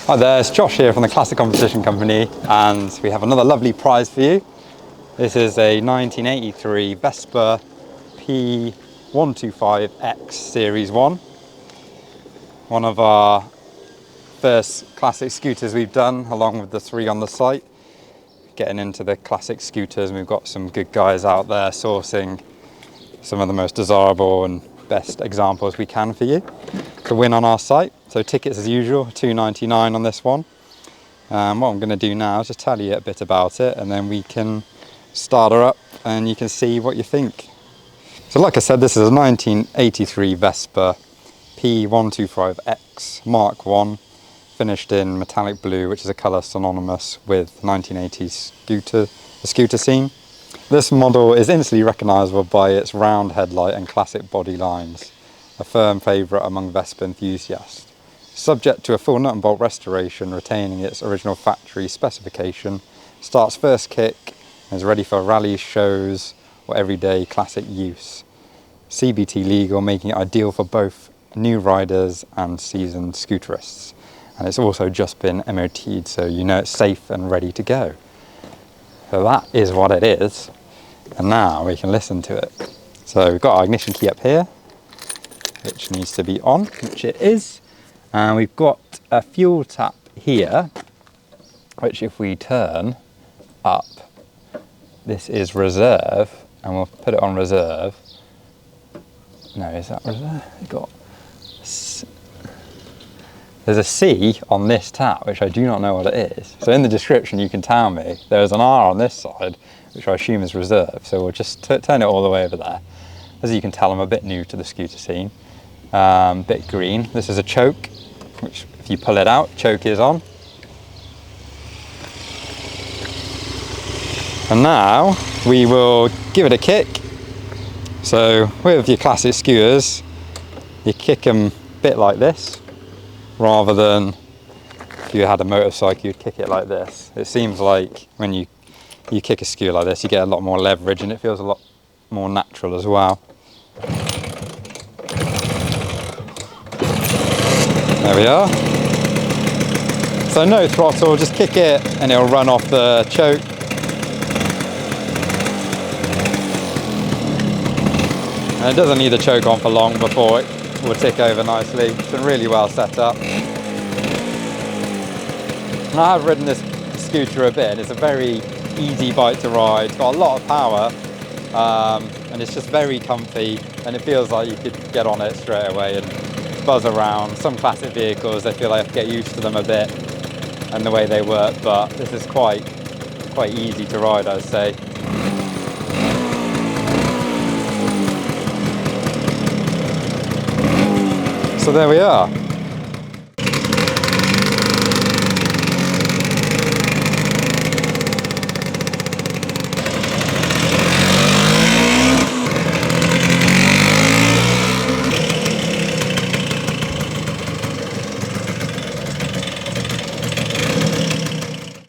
Hi there, it's Josh here from the Classic Competition Company, and we have another lovely prize for you. This is a 1983 Vespa P125X Series 1. One of our first classic scooters we've done, along with the 3 on the site. Getting into the classic scooters, and we've got some good guys out there sourcing some of the most desirable and best examples we can for you to win on our site. So tickets as usual, £2.99 on this one. What I'm going to do now is just tell you a bit about it, and then we can start her up and you can see what you think. So like I said, this is a 1983 Vespa P125X Mk1, finished in metallic blue, which is a colour synonymous with 1980s the scooter scene. This model is instantly recognisable by its round headlight and classic body lines, a firm favourite among Vespa enthusiasts. Subject to a full nut and bolt restoration, retaining its original factory specification, starts first kick and is ready for rallies, shows or everyday classic use. CBT legal, making it ideal for both new riders and seasoned scooterists. And it's also just been MOT'd, so you know it's safe and ready to go. So that is what it is, and now we can listen to it. So we've got our ignition key up here, which needs to be on, which it is. And we've got a fuel tap here, which if we turn up, this is reserve, and we'll put it on reserve. No, is that reserve? There's a C on this tap, which I do not know what it is. So in the description you can tell me. There's an R on this side, which I assume is reserve. So we'll just turn it all the way over there. As you can tell, I'm a bit new to the scooter scene. Bit green. This is a choke, which if you pull it out, choke is on. And now we will give it a kick. So with your classic scooters, you kick them a bit like this, rather than if you had a motorcycle, you'd kick it like this. It seems like when you kick a scooter like this, you get a lot more leverage and it feels a lot more natural as well. There we are. So no throttle, just kick it and it'll run off the choke. And it doesn't need the choke on for long before it will tick over nicely. It's been really well set up. And I have ridden this scooter a bit, and it's a very easy bike to ride. It's got a lot of power, and it's just very comfy, and it feels like you could get on it straight away and buzz around. Some classic vehicles, I feel like I have to get used to them a bit and the way they work, but this is quite easy to ride, I'd say. So there we are.